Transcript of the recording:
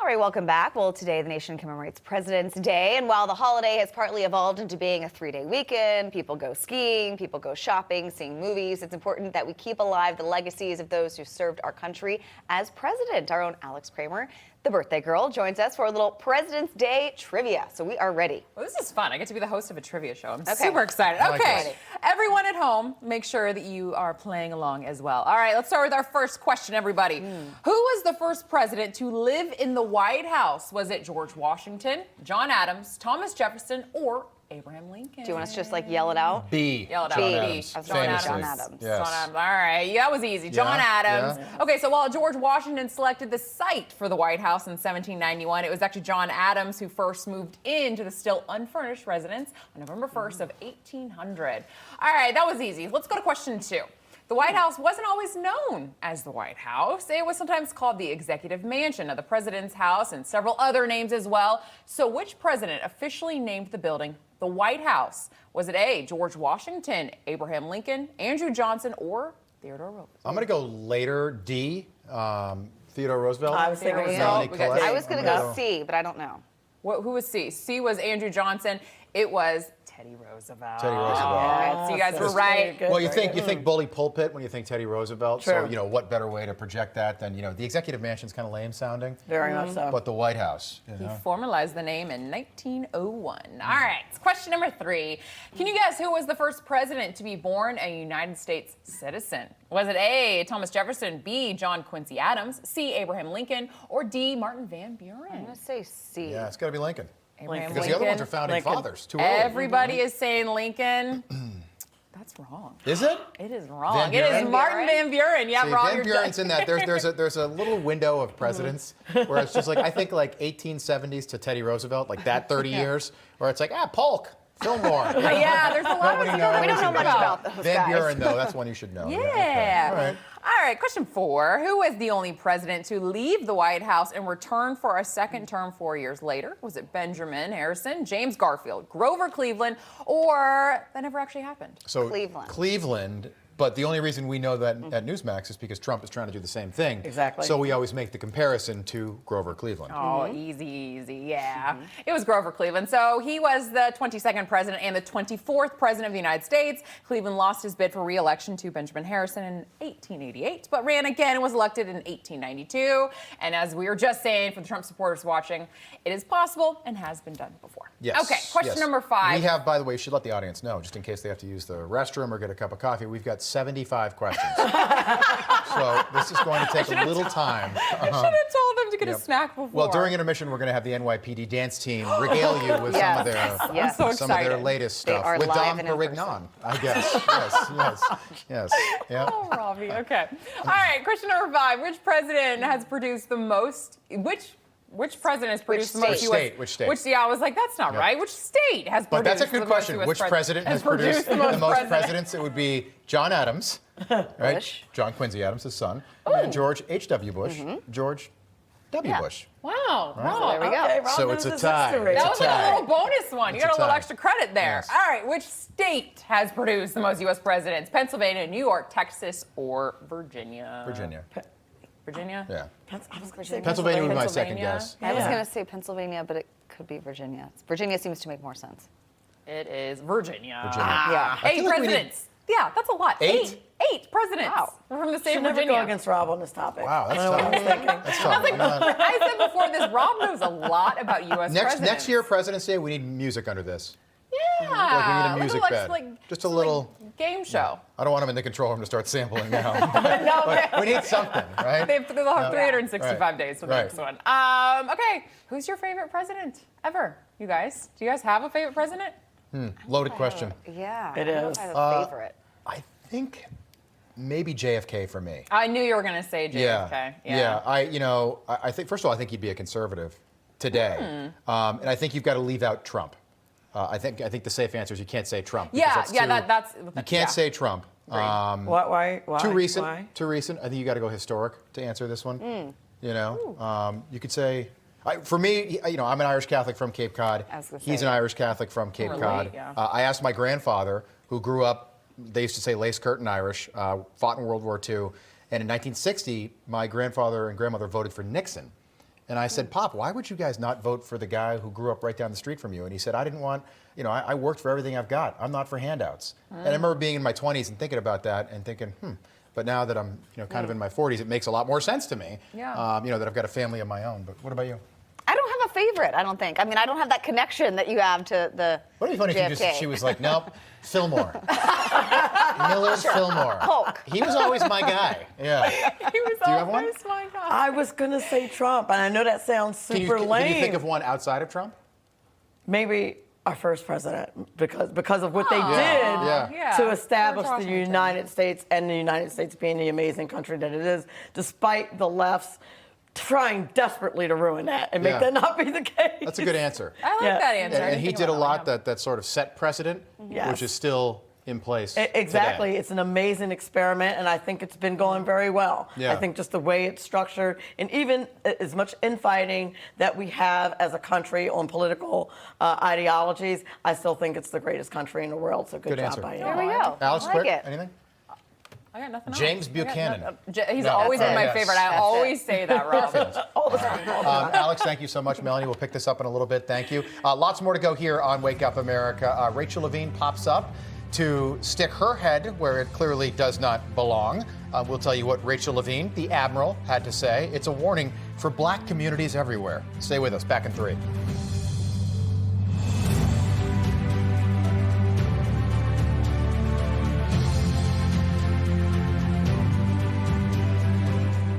All right, welcome back. Well, today the nation commemorates President's Day, and while the holiday has partly evolved into being a 3-day weekend, people go skiing, people go shopping, seeing movies, it's important that we keep alive the legacies of those who served our country as president. Our own Alex Kramer, the birthday girl, joins us for a little President's Day trivia, so we are ready. Well, this is fun. I get to be the host of a trivia show. I'm super excited. Okay, everyone at home, make sure that you are playing along as well. All right, let's start with our first question, everybody. Who was the first president to live in the White House? Was it George Washington, John Adams, Thomas Jefferson, or Abraham Lincoln? Do you want us to just like yell it out? B. Yell it out. B. B. John Adams. Yes. John Adams. All right, that was easy. John Adams. Yeah. Okay, so while George Washington selected the site for the White House in 1791, it was actually John Adams who first moved into the still unfurnished residence on November 1st of 1800. All right, that was easy. Let's go to question 2. The White House wasn't always known as the White House. It was sometimes called the Executive Mansion of the President's House and several other names as well. So which president officially named the building the White House? Was it A, George Washington, Abraham Lincoln, Andrew Johnson, or Theodore Roosevelt? I'm going to go later, D, Theodore Roosevelt. I was thinking Melanie, we got Collette. I was going to go C, but I don't know. Who was C? C was Andrew Johnson. It was Teddy Roosevelt. Teddy Roosevelt. Yeah, so you guys were right. Well, you think bully pulpit when you think Teddy Roosevelt. True. So, what better way to project that than, the executive mansion's kind of lame sounding. Very much so. But the White House, He formalized the name in 1901. All right, question number 3. Can you guess who was the first president to be born a United States citizen? Was it A, Thomas Jefferson, B, John Quincy Adams, C, Abraham Lincoln, or D, Martin Van Buren? I'm going to say C. Yeah, it's got to be Lincoln. Abraham Because the other ones are founding fathers. Too early. Everybody is saying Lincoln. That's wrong. Is it? It is wrong. Van It Buren? is Martin Van Buren. Yeah, See, wrong. Van Buren's in that. There's a little window of presidents where it's just like, I think like 1870s to Teddy Roosevelt, like that 30 years, where it's like, Polk, Fillmore. Yeah, there's a lot of Nobody knows. We don't know much about those Van guys. Buren, though, that's one you should know. Yeah. Okay. All right. All right, question 4. Who was the only president to leave the White House and return for a second term 4 years later? Was it Benjamin Harrison, James Garfield, Grover Cleveland, or that never actually happened? So Cleveland. But the only reason we know that at Newsmax is because Trump is trying to do the same thing. Exactly. So we always make the comparison to Grover Cleveland. Oh, easy, yeah. It was Grover Cleveland. So he was the 22nd president and the 24th president of the United States. Cleveland lost his bid for re-election to Benjamin Harrison in 1888, but ran again and was elected in 1892. And as we were just saying, for the Trump supporters watching, it is possible and has been done before. Yes. Okay, question number 5. We have, by the way, you should let the audience know, just in case they have to use the restroom or get a cup of coffee, we've got 75 questions. So this is going to take a little time. I should have told them to get a snack before. Well, during intermission, we're going to have the NYPD dance team regale you with some of their Yes. I'm so some of their excited. latest They stuff are with live Dom and in Perignon, I guess. Yes. Yeah. Oh, Robbie. Okay. All right. Question number 5. Which president has produced the most? Which president has produced the most state? U.S. Which state? Yeah, I was like, that's not right. Which state has But produced that's a good the question. most Which US president has produced the most presidents? It would be John Adams, right? Bush. John Quincy Adams, his son, and George H.W. Bush, George W. Bush. Wow. Right. Wow. There we go. Okay, Rob So knows it's a his tie. history. It's That was like a little bonus one. You It's got a a little tie. extra credit there. Yes. All right. Which state has produced the most U.S. presidents? Pennsylvania, New York, Texas, or Virginia? Virginia. Virginia? Yeah. I was going to say Pennsylvania would be my second Pennsylvania. guess. I was Yeah. going to say Pennsylvania, but it could be Virginia. Virginia seems to make more sense. It is Virginia. Virginia. Yeah. I 8 feel like we need- presidents. Yeah, that's a lot. 8? 8 presidents. Wow. We're from the state Should of never Virginia. go against Rob on this topic. Wow, that's I know what I was tough. thinking. That's tough. I'm not- I said before this, Rob knows a lot about U.S. presidents. Next year, President's Day, we need music under this. Yeah. Like we need a music bed. Just a little game show. I don't want him in the control room to start sampling now. No, But we need something, right? they'll have 365 Right. days for the Right. next one. Okay, who's your favorite president ever? You guys? Do you guys have a favorite president? Loaded question. Yeah. It I don't is. have a favorite. I think maybe JFK for me. I knew you were going to say Yeah. JFK. Yeah. I think, first of all, I think he'd be a conservative today. And I think you've got to leave out Trump. I think the safe answer is you can't say Trump. because that's that's you can't say Trump. Why? Too recent. Why? Too recent. I think you got to go historic to answer this one. You could say, for me, I'm an Irish Catholic from Cape Cod. I was gonna He's say. an Irish Catholic from Cape Relate, Cod. yeah. I asked my grandfather, who grew up, they used to say lace curtain Irish, fought in World War II, and in 1960, my grandfather and grandmother voted for Nixon. And I said, Pop, why would you guys not vote for the guy who grew up right down the street from you? And he said, I didn't want, I worked for everything I've got. I'm not for handouts. And I remember being in my 20s and thinking about that and thinking, But now that I'm, kind of in my 40s, it makes a lot more sense to me. Yeah. That I've got a family of my own. But what about you? I don't have a favorite, I don't think. I mean, I don't have that connection that you have to the Wouldn't it be funny JFK. if she was like, nope, Fillmore. Millard Fillmore. Hulk. He was always my guy. Yeah. He was Do you have one? always my guy. I was going to say Trump, and I know that sounds super lame. Can you think of one outside of Trump? Maybe our first president, because of what they did Yeah. to establish George the Washington. United States, and the United States being the amazing country that it is, despite the left's trying desperately to ruin that and make Yeah. that not be the case. That's a good answer. I like Yeah. that answer. I And didn't he think did a about lot that. that sort of set precedent, Yes. which is still in place Exactly. today. It's an amazing experiment, and I think it's been going very well. Yeah. I think just the way it's structured, and even as much infighting that we have as a country on political ideologies, I still think it's the greatest country in the world. So good job answer. by you. There we go. Alex, I like quick, it. anything? I got nothing else. James I got Buchanan. nothing. He's No, always that's been it. my favorite. I That's always it. say that, Rob. All the time. Alex, thank you so much. Melanie, we'll pick this up in a little bit. Thank you. Lots more to go here on Wake Up America. Rachel Levine pops up to stick her head where it clearly does not belong. We'll tell you what Rachel Levine, the Admiral, had to say. It's a warning for black communities everywhere. Stay with us. Back in 3.